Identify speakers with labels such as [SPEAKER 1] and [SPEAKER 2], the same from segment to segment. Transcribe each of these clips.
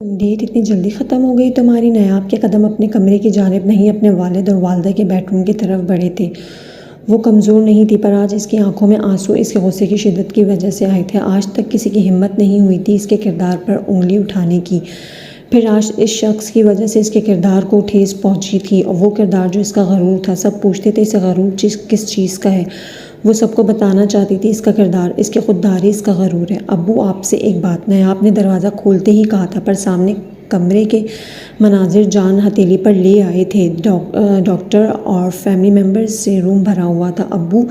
[SPEAKER 1] Date इतनी जल्दी ख़त्म हो गई तुम्हारी। नायाब के कदम अपने कमरे की जानिब नहीं, अपने वालिद और वालदा के बेडरूम की तरफ बढ़े थे। वो कमज़ोर नहीं थी, पर आज इसकी आंखों में आंसू इसके गुस्से की शिद्दत की वजह से आए थे। आज तक किसी की हिम्मत नहीं हुई थी इसके किरदार पर उंगली उठाने की, फिर आज इस शख्स की वजह से इसके किरदार को ठेस पहुंची थी। और वो किरदार जो इसका गरूर था। सब पूछते थे इसे गरूर किस चीज़ का है। वो सबको बताना चाहती थी इसका किरदार, इसकी खुददारी, इसका गरूर है। अब्बू आपसे एक बात। नायाब ने दरवाज़ा खोलते ही कहा था, पर सामने कमरे के मनाजिर जान हथेली पर ले आए थे। डॉक्टर और फैमिली मेम्बर्स से रूम भरा हुआ था। अब्बू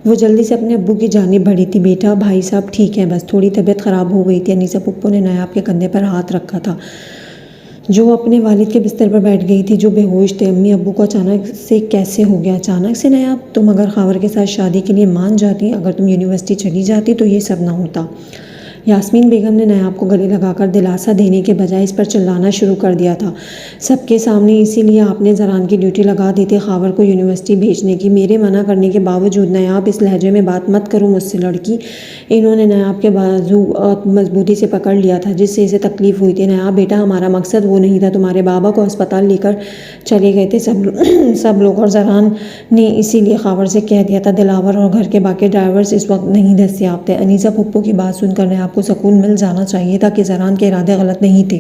[SPEAKER 1] वो जल्दी से अपने अब्बू की जानिब बढ़ी थी। बेटा भाई साहब ठीक है, बस थोड़ी तबीयत ख़राब हो गई थी। अनीसा पुप्पो ने नायाब के कंधे पर हाथ रखा था, जो अपने वालिद के बिस्तर पर बैठ गई थी, जो बेहोश थे। अम्मी अब्बू को अचानक से कैसे हो गया? अचानक से नायाब, तुम अगर खावर के साथ शादी के लिए मान जाती, अगर तुम यूनिवर्सिटी चली जाती तो ये सब ना होता। यास्मीन बेगम ने नायाब को गले लगाकर दिलासा देने के बजाय इस पर चिल्लाना शुरू कर दिया था सबके सामने। इसीलिए आपने ज़रान की ड्यूटी लगा दी थी खावर को यूनिवर्सिटी भेजने की। मेरे मना करने के बावजूद। नायाब इस लहजे में बात मत करो मुझसे लड़की। इन्होंने नायाब के बाजू मजबूती से पकड़ लिया था, जिससे इसे तकलीफ़ हुई थी। नायाब बेटा, हमारा मकसद वो नहीं था। तुम्हारे बाबा को अस्पताल लेकर चले गए थे सब लोग, और ज़रान ने इसीलिए खावर से कह दिया था। दिलावर और घर के बाकी ड्राइवर्स इस वक्त नहीं दस्तियाब थे। अनीसा पुप्पो की बात सुनकर नायाब को सुकून मिल जाना चाहिए था कि ज़रान के इरादे गलत नहीं थे,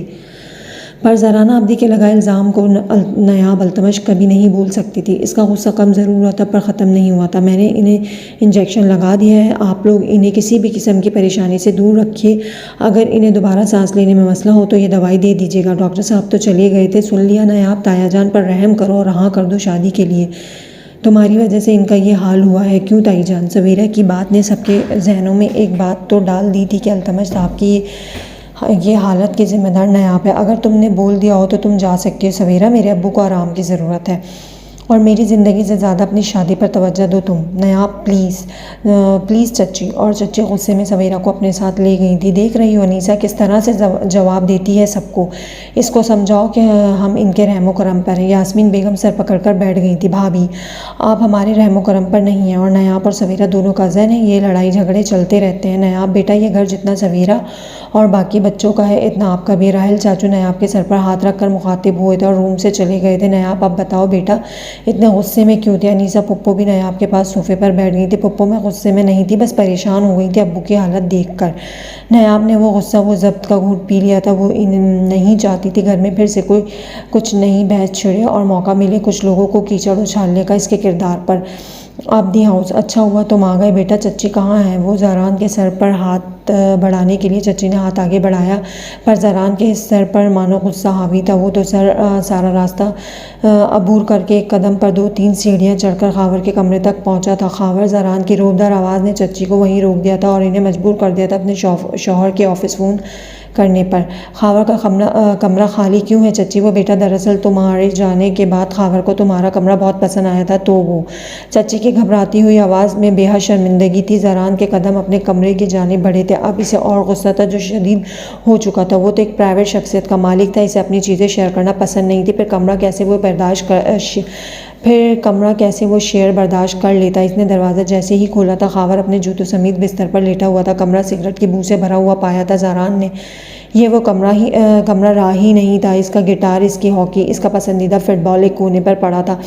[SPEAKER 1] पर ज़राना अब्दी के लगाए इल्ज़ाम को नायाब अल्तमश कभी नहीं भूल सकती थी। इसका गुस्सा कम ज़रूर हुआ था, पर ख़त्म नहीं हुआ था। मैंने इन्हें इंजेक्शन लगा दिया है। आप लोग इन्हें किसी भी किस्म की परेशानी से दूर रखिए। अगर इन्हें दोबारा सांस लेने में मसला हो तो ये दवाई दे दीजिएगा। डॉक्टर साहब तो चले गए थे। सुन लिया नायाब? ताया जान पर रहम करो और हाँ कर दो शादी के लिए। तुम्हारी वजह से इनका ये हाल हुआ है। क्यों ताई जान? सवेरा की बात ने सबके जहनों में एक बात तो डाल दी थी कि अल्तमश साहब की ये हालत की ज़िम्मेदार नायाब है। अगर तुमने बोल दिया हो तो तुम जा सकती हो। सवेरा, मेरे अब्बू को आराम की ज़रूरत है और मेरी ज़िंदगी से ज़्यादा अपनी शादी पर तवज्जो दो तुम। नायाब प्लीज़ प्लीज़ चच्ची। और चच्ची गुस्से में सवेरा को अपने साथ ले गई थी। देख रही हो अनीसा किस तरह से जवाब देती है सबको। इसको समझाओ कि हम इनके रहमो करम पर हैं। यास्मीन बेगम सर पकड़कर बैठ गई थी। भाभी, आप हमारे रहमो करम पर नहीं हैं, और नायाब और सवेरा दोनों कज़न हैं। ये लड़ाई झगड़े चलते रहते हैं। नायाब बेटा, ये घर जितना सवेरा और बाकी बच्चों का है, इतना आपका भी। राहिल चाचू नायाब के सर पर हाथ रखकर मुखातिब हुए थे और रूम से चले गए थे। नायाब, अब बताओ बेटा, इतने गुस्से में क्यों थे? अनीसा पुप्पो भी नायाब के पास सोफे पर बैठ गई थी। पुप्पो में गुस्से में नहीं थी, बस परेशान हो गई थी अब्बू की हालत देखकर। नायाब ने वो गुस्सा, वो ज़ब्त का घूंट पी लिया था। वो नहीं चाहती थी घर में फिर से कोई कुछ नई बहस छिड़े और मौका मिले कुछ लोगों को कीचड़ उछालने का इसके किरदार पर। आबदी हाउस, अच्छा हुआ तुम आ गए बेटा। चच्ची कहाँ है? वो ज़रान के सर पर हाथ बढ़ाने के लिए चच्ची ने हाथ आगे बढ़ाया, पर ज़रान के सर पर मानो गुस्सा हावी था। वो तो सारा रास्ता अबूर करके एक कदम पर 2-3 सीढ़ियाँ चढ़कर खावर के कमरे तक पहुंचा था। खावर ज़रान की रोबदार आवाज़ ने चच्ची को वहीं रोक दिया था और इन्हें मजबूर कर दिया था अपने शौहर के ऑफिस फ़ोन करने पर। खावर का कमरा खाली क्यों है चच्ची? वो बेटा, दरअसल तुम्हारे जाने के बाद खावर को तुम्हारा कमरा बहुत पसंद आया था, तो वो। चच्ची की घबराती हुई आवाज़ में बेहद शर्मिंदगी थी। ज़रान के कदम अपने कमरे की जानिब बढ़े थे। अब इसे और गुस्सा था जो शदीद हो चुका था। वो तो एक प्राइवेट शख्सियत का मालिक था, इसे अपनी चीज़ें शेयर करना पसंद नहीं थी। फिर कमरा कैसे वो शेयर बर्दाश्त कर लेता? इसने दरवाज़ा जैसे ही खोला था, खावर अपने जूतों समेत बिस्तर पर लेटा हुआ था। कमरा सिगरेट की बू से भरा हुआ पाया था ज़रान ने। ये वो कमरा रहा ही नहीं था। इसका गिटार, इसकी हॉकी, इसका पसंदीदा फुटबॉल एक कोने पर पड़ा था,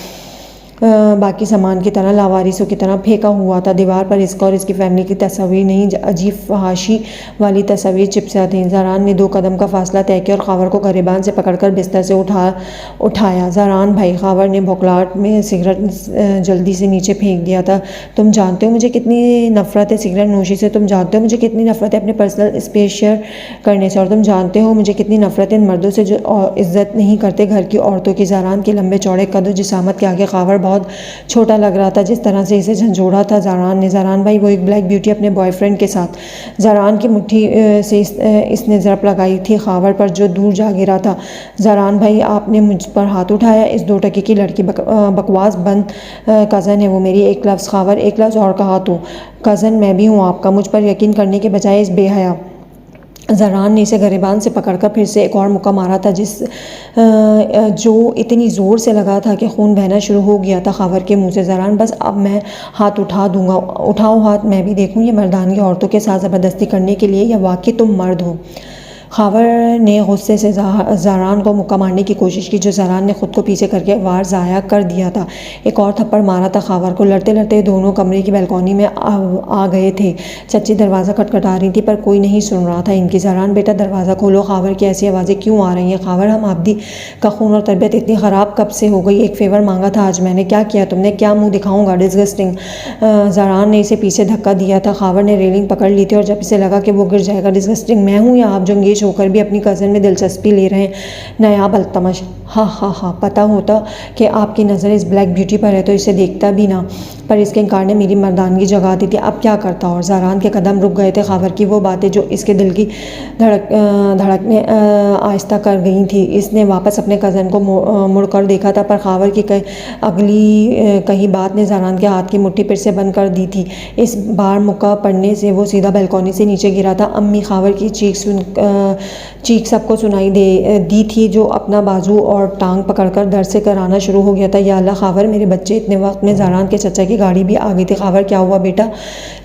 [SPEAKER 1] बाकी सामान की तरह लावारिसों की तरह फेंका हुआ था। दीवार पर इसका और इसकी फैमिली की तस्वीर नहीं, अजीब फहाशी वाली तस्वीर चिपसा थी। ज़रान ने 2 कदम का फासला तय किया और खावर को गरेबान से पकड़कर बिस्तर से उठाया। ज़रान भाई, खावर ने भौखलाहट में सिगरेट जल्दी से नीचे फेंक दिया था। तुम जानते हो मुझे कितनी नफ़रत है सिगरेट नोशी से। तुम जानते हो मुझे कितनी नफ़रत है अपने पर्सनल स्पेस शेयर करने से। और तुम जानते हो मुझे कितनी नफ़रत है इन मर्दों से जो इज़्ज़त नहीं करते घर की औरतों की। ज़रान के लंबे चौड़े कद जिसामत के आगे खावर बहुत छोटा लग रहा था। जिस तरह से इसे झंझोड़ा था ज़रान ने। ज़रान भाई, वो एक ब्लैक ब्यूटी अपने बॉयफ्रेंड के साथ। ज़रान की मुट्ठी से इसने ज़रब लगाई थी खावर पर, जो दूर जा गिरा था। ज़रान भाई, आपने मुझ पर हाथ उठाया। इस 2 टके की लड़की बकवास बंद। कज़न है वो मेरी। एक लफ्ज़ खावर, एक लफ्ज़ और कहा तो कज़न मैं भी हूँ आपका। मुझ पर यकीन करने के बजाय इस बेहया ज़रान ने इसे गरेबान से पकड़कर फिर से एक और मुक्का मारा था, जो इतनी ज़ोर से लगा था कि खून बहना शुरू हो गया था खावर के मुंह से। ज़रान, बस अब मैं हाथ उठा दूंगा। उठाओ हाथ, मैं भी देखूं ये मर्दानगी औरतों के साथ ज़बरदस्ती करने के लिए या वाकई तुम मर्द हो। खावर ने गुस्से से ज़रान को मुक्का मारने की कोशिश की, जो ज़रान ने ख़ुद को पीछे करके वार ज़ाया कर दिया था। एक और थप्पड़ मारा था खावर को। लड़ते लड़ते दोनों कमरे की बालकनी में आ गए थे। चच्ची दरवाज़ा खटखटा रही थी पर कोई नहीं सुन रहा था इनकी। ज़रान बेटा दरवाज़ा खोलो, खावर की ऐसी आवाज़ें क्यों आ रही हैं? खावर हम आब्दी का खून और तरबियत इतनी ख़राब कब से हो गई? एक फेवर मांगा था आज मैंने, क्या किया तुमने? क्या मुँह दिखाऊँगा? डिस्गस्टिंग। ज़रान ने इसे पीछे धक्का दिया था। खावर ने रेलिंग पकड़ ली थी और जब इसे लगा कि वो गिर जाएगा। डिस्गस्टिंग मैं हूँ या आप जो अंगेज होकर भी अपनी कज़न में दिलचस्पी ले रहे हैं? नायाब अल्तमश। हाँ हाँ हाँ, पता होता कि आपकी नज़र इस ब्लैक ब्यूटी पर है तो इसे देखता भी ना, पर इसके इनकार ने मेरी मर्दानगी जगा दी थी। अब क्या करता? और ज़रान के कदम रुक गए थे। खावर की वो बातें जो इसके दिल की धड़कने आहिस्ता कर गई थी। इसने वापस अपने कज़न को मुड़ कर देखा था, पर खावर की अगली कही बात ने ज़रान के हाथ की मुट्ठी फिर से बंद कर दी थी। इस बार मुक्का पड़ने से वो सीधा बालकनी से नीचे गिरा था। अम्मी, खावर की चीख सबको सुनाई दी थी, जो अपना बाजू और टांग पकड़कर दर से कराना शुरू हो गया था। या अल्लाह खावर, मेरे बच्चे! इतने वक्त में ज़रान के चचा की गाड़ी भी आ गई थी। खावर, क्या हुआ बेटा?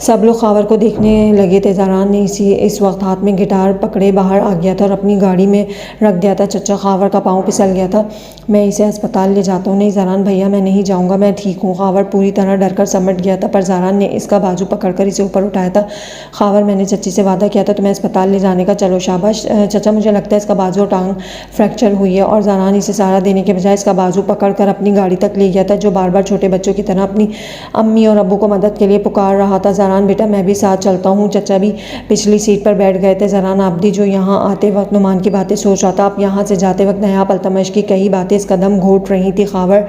[SPEAKER 1] सब लोग खावर को देखने लगे थे। ज़रान ने इस वक्त हाथ में गिटार पकड़े बाहर आ गया था और अपनी गाड़ी में रख दिया था। चचा खावर का पाँव फिसल गया था। मैं इसे अस्पताल ले जाता हूँ। नहीं ज़रान भैया, मैं नहीं जाऊँगा, मैं ठीक हूँ। खावर पूरी तरह डर कर समट गया था, पर ज़रान ने इसका बाजू पकड़कर इसे ऊपर उठाया था। खावर, मैंने चच्ची से वादा किया था तुम्हें अस्पताल ले जाने का। चलो शाबाश। चचा, मुझे लगता है इसका बाजू और टांग फ्रैक्चर हुई है। और ज़रान इसे सहारा देने के बजाय इसका बाजू पकड़कर अपनी गाड़ी तक ले गया था, जो बार बार छोटे बच्चों की तरह अपनी अम्मी और अब्बू को मदद के लिए पुकार रहा था। ज़रान बेटा, मैं भी साथ चलता हूँ। चचा भी पिछली सीट पर बैठ गए थे। ज़रान आब्दी, जो यहाँ आते वक्त नुमान की बातें सोच रहा था, अब यहाँ से जाते वक्त नायाब अल्तमश की कई बातें इस कदम घोट रही थी। खावर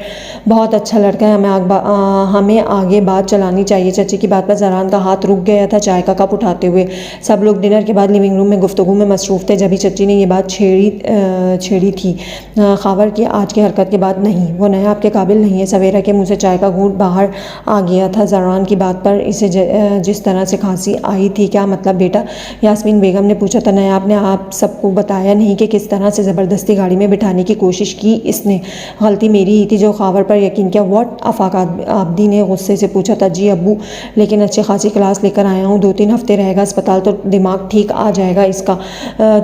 [SPEAKER 1] बहुत अच्छा लड़का है, हमें आगे बात चलानी चाहिए। चची की बात पर ज़रान का हाथ रुक गया था चाय का कप उठाते हुए। सब लोग डिनर के बाद लिविंग रूम में गुफ्तगू में मसरूफ़ थे, जब भी चची ने ये बात छेड़ी थी। खावर की आज की हरकत के बाद नहीं, वो नया आपके काबिल नहीं है। सवेरा के मुँह से चाय का घूंट बाहर आ गया था। ज़रान की बात पर इसे जिस तरह से खांसी आई थी। क्या मतलब बेटा? यास्मीन बेगम ने पूछा था। नया आपने आप सबको बताया नहीं कि किस तरह से ज़बरदस्ती गाड़ी में बिठाने की कोशिश की इसने? गलती मेरी ही थी जो खावर पर यकीन किया। व्हाट? आफाक आब्दी ने गुस्से से पूछा था। जी अब्बू, लेकिन अच्छी खासी क्लास लेकर आया हूँ। 2-3 हफ्ते रहेगा अस्पताल तो दिमाग ठीक आ जाएगा इसका।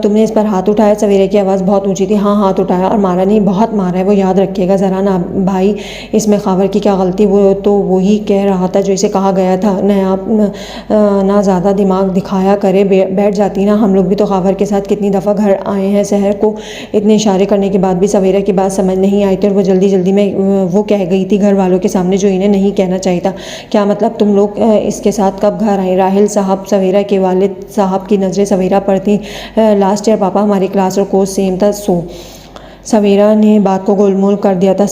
[SPEAKER 1] तुमने इस पर हाथ उठाया? सवेरे की आवाज़ बहुत ऊँची थी। हाँ, हाथ उठाया और मारा नहीं, बहुत मारा है, वो याद रखिएगा। ज़रान भाई, इसमें खावर की क्या गलती? वो तो वही कह रहा था जो इसे कहा गया था। नया ना ज़्यादा दिमाग दिखाया करे, बैठ जाती ना। हम लोग भी तो खावर के साथ कितनी दफ़ा घर आए हैं। शहर को इतने इशारे करने के बाद भी सवेरा की बात समझ नहीं आई थी और वो जल्दी जल्दी में वो कह गई थी घर वालों के सामने जो इन्हें नहीं कहना चाहिए था। क्या मतलब? तुम लोग इसके साथ कब घर आए? राहिल साहब, सवेरा के वालिद साहब की नज़रें सवेरा पर थी। लास्ट ईयर पापा हमारी क्लास और कोर्स सेम था। सवेरा ने बात को गोलमोल कर दिया था।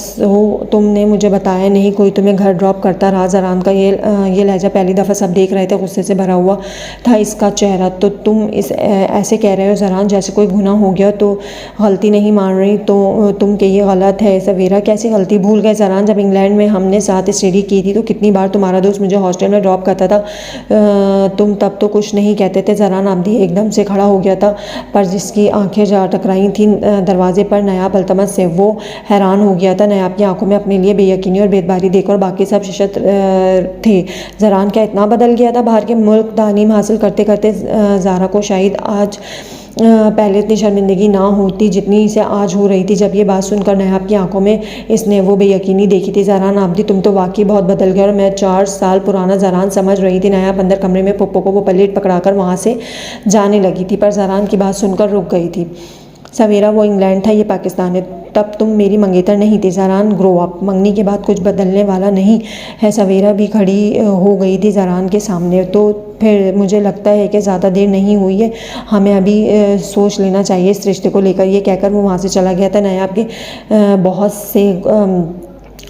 [SPEAKER 1] तुमने मुझे बताया नहीं, कोई तुम्हें घर ड्रॉप करता रहा? ज़रान का ये लहजा पहली दफ़ा सब देख रहे थे। गुस्से से भरा हुआ था इसका चेहरा। तो तुम ऐसे कह रहे हो ज़रान जैसे कोई गुनाह हो गया, तो गलती नहीं मान रही तो तुम कि ये गलत है? सवेरा, कैसी गलती? भूल गए ज़रान, जब इंग्लैंड में हमने साथ स्टडी की थी तो कितनी बार तुम्हारा दोस्त मुझे हॉस्टल में ड्रॉप करता था। तुम तब तो कुछ नहीं कहते थे। ज़रान आब्दी एकदम से खड़ा हो गया था, पर जिसकी आंखें जा टकराई थी दरवाजे पर नयाब अल्तमश से, वो हैरान हो गया था। नयाब की आंखों में अपने लिए बेयकीनी और बेदबारी देखकर बाकी सब शिशत थे। ज़रान क्या इतना बदल गया था? बाहर के मुल्क तालीम हासिल करते करते ज़ारा को शायद आज पहले इतनी शर्मिंदगी ना होती जितनी इसे आज हो रही थी। जब ये बात सुनकर नयाब की आंखों में इसने वो बेयकीनी देखी थी। ज़रान आब्दी, तुम तो वाकई बहुत बदल गए और मैं 4 साल पुराना ज़रान समझ रही थी। नयाब अंदर कमरे में पप्पो को वो पलेट पकड़ाकर वहाँ से जाने लगी थी, पर ज़रान की बात सुनकर रुक गई थी। सवेरा, वो इंग्लैंड था, ये पाकिस्तान है। तब तुम मेरी मंगेतर नहीं थी। ज़रान, ग्रो अप। मंगनी के बाद कुछ बदलने वाला नहीं है। सवेरा भी खड़ी हो गई थी ज़रान के सामने। तो फिर मुझे लगता है कि ज़्यादा देर नहीं हुई है, हमें अभी सोच लेना चाहिए इस रिश्ते को लेकर। ये कहकर वो वहाँ से चला गया था। नयाब के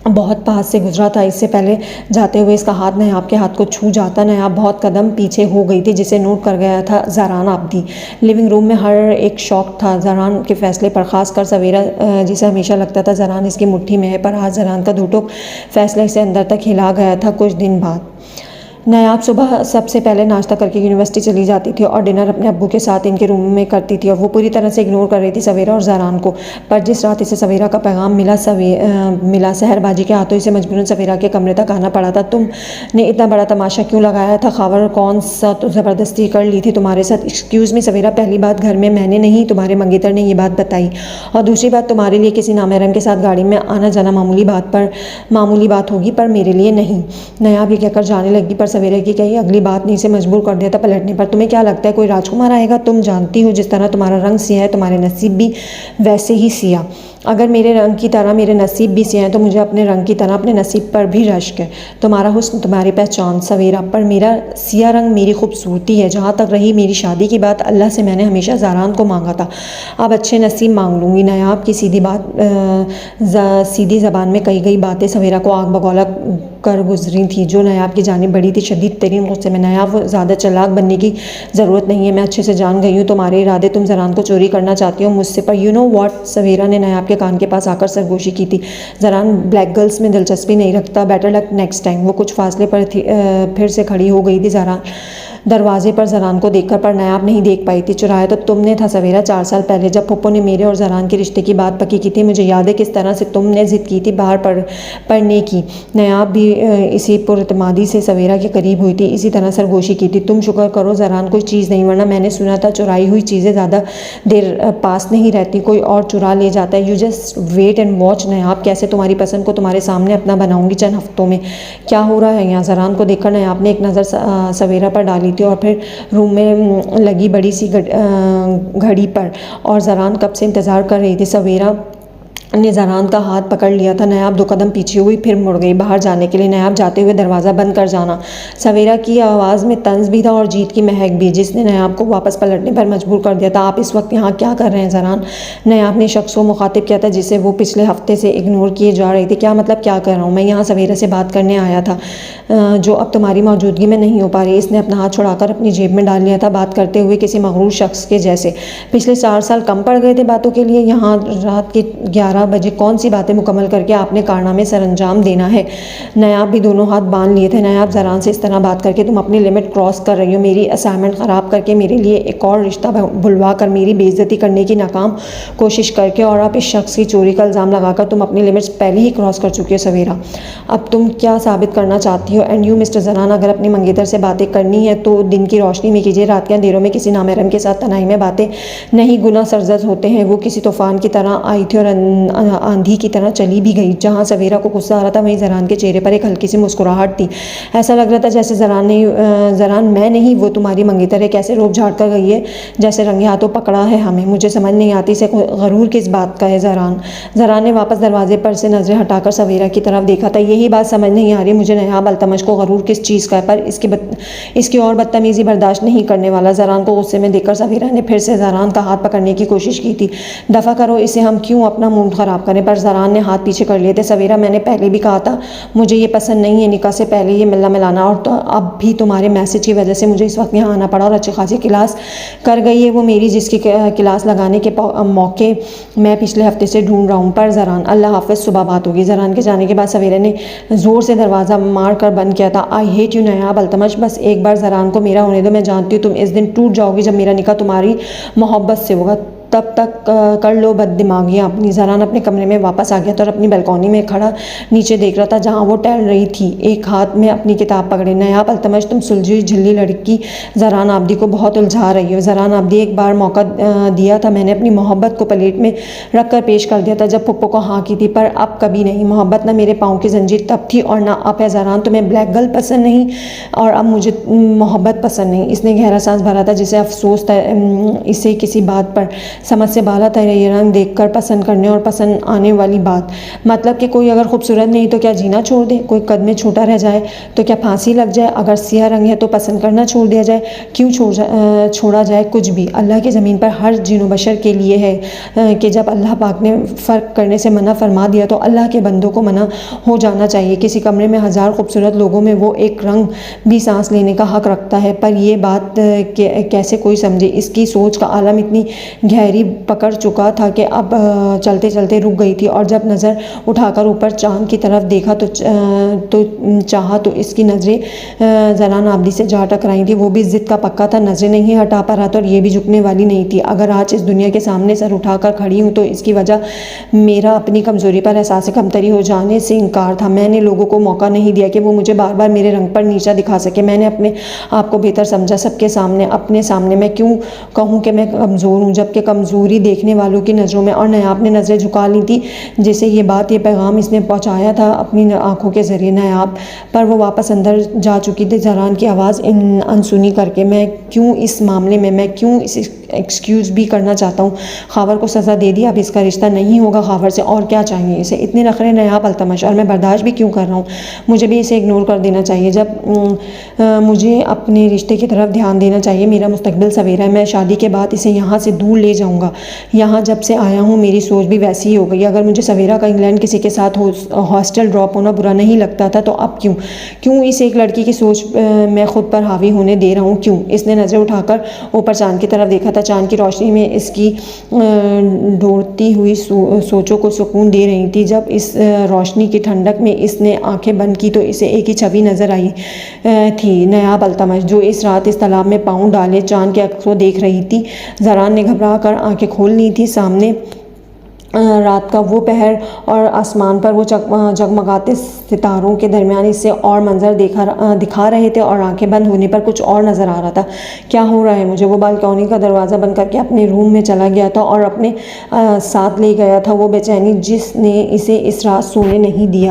[SPEAKER 1] बहुत पास से गुजरा था। इससे पहले जाते हुए इसका हाथ नयाब के हाथ को छू जाता। नयाब बहुत कदम पीछे हो गई थी, जिसे नोट कर गया था ज़रान आब्दी। लिविंग रूम में हर एक शौक था ज़रान के फैसले पर, ख़ास कर सवेरा, जिसे हमेशा लगता था ज़रान इसकी मुट्ठी में है, पर आज ज़रान का धुटुक फैसला इसे अंदर तक हिला गया था। कुछ दिन बाद नायाब सुबह सबसे पहले नाश्ता करके यूनिवर्सिटी चली जाती थी और डिनर अपने अब्बू के साथ इनके रूम में करती थी और वो पूरी तरह से इग्नोर कर रही थी सवेरा और ज़रान को। पर जिस रात इसे सवेरा का पैगाम मिला सहरबाजी के हाथों इसे मजबूरन सवेरा के कमरे तक आना पड़ा था। तुमने इतना बड़ा तमाशा क्यों लगाया था? खबर कौन सा तो ज़बरदस्ती कर ली थी तुम्हारे साथ? एक्सक्यूज़ मी सवेरा, पहली बात घर में मैंने नहीं तुम्हारे मंगेतर ने ये बात बताई, और दूसरी बात तुम्हारे लिए किसी नामहरम के साथ गाड़ी में आना जाना मामूली बात होगी पर मेरे लिए नहीं। नायाब ये कहकर जाने लगी पर सवेरा की कही अगली बात ने इसे मजबूर कर दिया था पलटने पर। तुम्हें क्या लगता है कोई राजकुमार आएगा? तुम जानती हो जिस तरह तुम्हारा रंग सिया है तुम्हारे नसीब भी वैसे ही सिया। अगर मेरे रंग की तरह मेरे नसीब भी सिया हैं तो मुझे अपने रंग की तरह अपने नसीब पर भी रश्क है। तुम्हारा हुस्न तुम्हारी पहचान सवेरा, पर मेरा सिया रंग मेरी खूबसूरती है। जहाँ तक रही मेरी शादी की बात, अल्लाह से मैंने हमेशा ज़ारान को मांगा था, अब अच्छे नसीब मांग लूँगी। नायाब की सीधी ज़बान में कही गई बातें सवेरा को आग बगौला कर गुजरी थी, जो नायाब की जानिब बड़ी थी शदीद तरीन गुस्से में। नायाब ज़्यादा चालाक बनने की ज़रूरत नहीं है, मैं अच्छे से जान गई हूँ तुम्हारे इरादे। तुम ज़रान को चोरी करना चाहती हो मुझसे, पर यू नो व्हाट, सवेरा ने नायाब के कान के पास आकर सरगोशी की थी। ज़रान ब्लैक गर्ल्स में दिलचस्पी नहीं रखता, बेटर लक नेक्स्ट टाइम। वो कुछ फासले पर थी, फिर से खड़ी हो गई थी ज़रान दरवाजे पर ज़रान को देखकर, पर नायाब नहीं देख पाई थी। चुराया तो तुमने था सवेरा 4 साल पहले, जब पप्पो ने मेरे और ज़रान के रिश्ते की बात पक्की की थी। मुझे याद है किस तरह से तुमने ज़िद की थी बाहर पढ़ने की। नायाब भी इसी पुरतमादी से सवेरा के करीब हुई थी, इसी तरह सरगोशी की थी। तुम शुक्र करो ज़रान कोई चीज़ नहीं, वरना मैंने सुना था चुराई हुई चीज़ें ज़्यादा देर पास नहीं रहती, कोई और चुरा ले जाता है। You just wait and watch Nayab, कैसे तुम्हारी पसंद को तुम्हारे सामने अपना बनाऊंगी चंद हफ्तों में। क्या हो रहा है यहाँ? ज़रान को देखकर नायाब ने एक नज़र सवेरा पर डाली थी और फिर रूम में लगी बड़ी सी घड़ी पर, और ज़रान कब से इंतज़ार कर रही थी। सवेरा ने ज़रान का हाथ पकड़ लिया था। नायाब 2 कदम पीछे हुई, फिर मुड़ गई बाहर जाने के लिए। नायाब जाते हुए दरवाज़ा बंद कर जाना। सवेरा की आवाज़ में तंज भी था और जीत की महक भी, जिसने नायाब को वापस पलटने पर मजबूर कर दिया था। आप इस वक्त यहाँ क्या कर रहे हैं ज़रान? नायाब ने शख्स को मुखातिब किया था जिसे वो पिछले हफ्ते से इग्नोर किए जा रही थी। क्या मतलब क्या कर रहा हूँ? मैं यहाँ सवेरा से बात करने आया था, जो अब तुम्हारी मौजूदगी में नहीं हो पा रही। इसने अपना हाथ छुड़ाकर अपनी जेब में डाल लिया था, बात करते हुए किसी मगरूर शख्स के जैसे। पिछले 4 साल कम पड़ गए थे बातों के लिए? यहाँ रात के 11 बजे कौन सी बातें मुकम्मल करके आपने कारनामे सरअंजाम देना है? नायाब भी दोनों हाथ बांध लिए थे। नायाब ज़रान से इस तरह बात करके तुम अपनी लिमिट क्रॉस कर रही हो। मेरी असाइनमेंट ख़राब करके, मेरे लिए एक और रिश्ता बुलवा कर, मेरी बेइज्जती करने की नाकाम कोशिश करके, और अब इस शख्स की चोरी का इल्ज़ाम लगाकर तुम अपनी लिमिट्स पहले ही क्रॉस कर चुकी हो सवेरा। अब तुम क्या साबित करना चाहती हो? एंड यू मिस्टर ज़रान, अगर अपनी मंगेतर से बातें करनी है तो दिन की रोशनी में कीजिए, रात के अंधेरों में किसी नामहरम के साथ तन्हाई में बातें नहीं। गुनाह सरजद होते हैं। वो किसी तूफ़ान की तरह आई थी और आंधी की तरह चली भी गई। जहाँ सवेरा को गुस्सा आ रहा था वहीं ज़रान के चेहरे पर एक हल्की सी मुस्कुराहट थी। ऐसा लग रहा था जैसे ज़रान मैं नहीं वो तुम्हारी मंगेतर है। कैसे रोब झाड़ कर गई है, जैसे रंगे हाथों पकड़ा है हमें। मुझे समझ नहीं आती इसे गरूर किस बात का है। ज़रान ने वापस दरवाजे पर से नज़रें हटाकर सवेरा की तरफ देखा था। यही बात समझ नहीं आ रही मुझे नायाब अल्तमश को गरूर किस चीज़ का है, पर इसकी और बदतमीज़ी बर्दाश्त नहीं करने वाला। ज़रान को गुस्से में देखकर सवेरा ने फिर से ज़रान का हाथ पकड़ने की कोशिश की थी। दफ़ा करो इसे, हम क्यों अपना मूड ख़राब करें? पर ज़रान ने हाथ पीछे कर लिए थे। सवेरा, मैंने पहले भी कहा था मुझे ये पसंद नहीं है, निकाह से पहले ये मिलना मिलाना, और तो अब भी तुम्हारे मैसेज की वजह से मुझे इस वक्त यहाँ आना पड़ा और अच्छी खासी क्लास कर गई है वो मेरी, जिसकी क्लास लगाने के मौके मैं पिछले हफ्ते से ढूंढ रहा हूँ। पर ज़रान, अल्लाह हाफ़िज़, सुबह बात होगी। ज़रान के जाने के बाद सवेरा ने ज़ोर से दरवाज़ा मार कर बंद किया था। आई हेट यू नायाब अल्तमश, बस एक बार ज़रान को मेरा होने दो। मैं जानती हूँ तुम इस दिन टूट जाओगी जब मेरा निकाह तुम्हारी मोहब्बत से होगा, तब तक कर लो बददिमागियाँ अपनी। ज़रान अपने कमरे में वापस आ गया था और अपनी बालकनी में खड़ा नीचे देख रहा था जहाँ वो टहल रही थी, एक हाथ में अपनी किताब पकड़े। नायाब अल्तमश, तुम सुलझी हुई झिल्ली लड़की ज़रान आबदी को बहुत उलझा रही हो। ज़रान आबदी, एक बार मौका दिया था मैंने, अपनी मोहब्बत को प्लेट में रख कर पेश कर दिया था जब पप्पो को हाँ की थी, पर अब कभी नहीं। मोहब्बत ना मेरे पाँव की जंजीर तब थी और ना अब है। ज़रान, तुम्हें ब्लैक गर्ल पसंद नहीं और अब मुझे मोहब्बत पसंद नहीं। इसने गहरा सांस भरा था, जिसे अफसोस था इसे किसी बात पर समझ से बाला था ये रंग देखकर पसंद करने और पसंद आने वाली बात। मतलब कि कोई अगर खूबसूरत नहीं तो क्या जीना छोड़ दे? कोई कद में छोटा रह जाए तो क्या फांसी लग जाए? अगर सिया रंग है तो पसंद करना छोड़ दिया जाए? क्यों छोड़ा जाए कुछ भी? अल्लाह की ज़मीन पर हर जिन बशर के लिए है कि जब अल्लाह पाक ने फ़र्क करने से मना फरमा दिया तो अल्लाह के बंदों को मना हो जाना चाहिए। किसी कमरे में 1000 खूबसूरत लोगों में वो एक रंग भी सांस लेने का हक रखता है, पर ये बात कैसे कोई समझे? इसकी सोच का आलम इतनी गहरी पैरी पकड़ चुका था कि अब चलते चलते रुक गई थी, और जब नज़र उठाकर ऊपर चाँद की तरफ देखा तो चाहा तो इसकी नज़रें ज़रान आबदी से जा टकराई थी। वो भी ज़िद का पक्का था, नज़रें नहीं हटा पा रहा था और ये भी झुकने वाली नहीं थी। अगर आज इस दुनिया के सामने सर उठाकर खड़ी हूँ तो इसकी वजह मेरा अपनी कमज़ोरी पर एहसास कमतरी हो जाने से इनकार था। मैंने लोगों को मौका नहीं दिया कि वो मुझे बार बार मेरे रंग पर नीचा दिखा सके। मैंने अपने आप को बेहतर समझा। सबके सामने, अपने सामने मैं क्यों कहूँ कि मैं कमज़ोर हूँ, जबकि कमज़ोरी देखने वालों की नज़रों में। और नायाब ने नज़रें झुका ली थी जैसे ये बात, ये पैगाम इसने पहुँचाया था अपनी आँखों के ज़रिए नायाब, पर वो वापस अंदर जा चुकी थी ज़रान की आवाज़ अनसुनी करके। मैं क्यों इस मामले में, मैं क्यों इस एक्सक्यूज़ भी करना चाहता हूँ। खावर को सज़ा दे दी, अब इसका रिश्ता नहीं होगा खावर से, और क्या चाहिए इसे। इतने नखरे नायाब अल्तमश, और मैं बर्दाश्त भी क्यों कर रहा हूँ। मुझे भी इसे इग्नोर कर देना चाहिए। जब मुझे अपने रिश्ते की तरफ ध्यान देना चाहिए। मेरा मुस्तकबिल सवेरा है। मैं शादी के बाद इसे यहाँ से दूर ले जाऊँगा। यहाँ जब से आया हूँ मेरी सोच भी वैसी ही हो गई। अगर मुझे सवेरा का इंग्लैंड किसी के साथ हॉस्टल ड्रॉप होना बुरा नहीं लगता था तो अब क्यों इस एक लड़की की सोच मैं खुद पर हावी होने दे रहा हूँ, क्यों। इसने नज़रें उठाकर ऊपर चाँद की तरफ देखा था। चाँद की रोशनी में इसकी ढोती हुई सोचों को सुकून दे रही थी। जब इस रोशनी की ठंडक में इसने आंखें बंद की तो इसे एक ही छवि नज़र आई थी, नायाब अल्तमश, जो इस रात इस तालाब में पाँव डाले चाँद के अक्स को देख रही थी। ज़रान ने घबरा कर आँखें खोल ली थी। सामने रात का वो पहर और आसमान पर वो जगमगाते सितारों के दरमियान इससे और मंजर दिखा रहे थे, और आंखें बंद होने पर कुछ और नज़र आ रहा था। क्या हो रहा है मुझे। वो बालकनी का दरवाज़ा बंद करके अपने रूम में चला गया था और अपने साथ ले गया था वो बेचैनी जिसने इसे इस रात सोने नहीं दिया।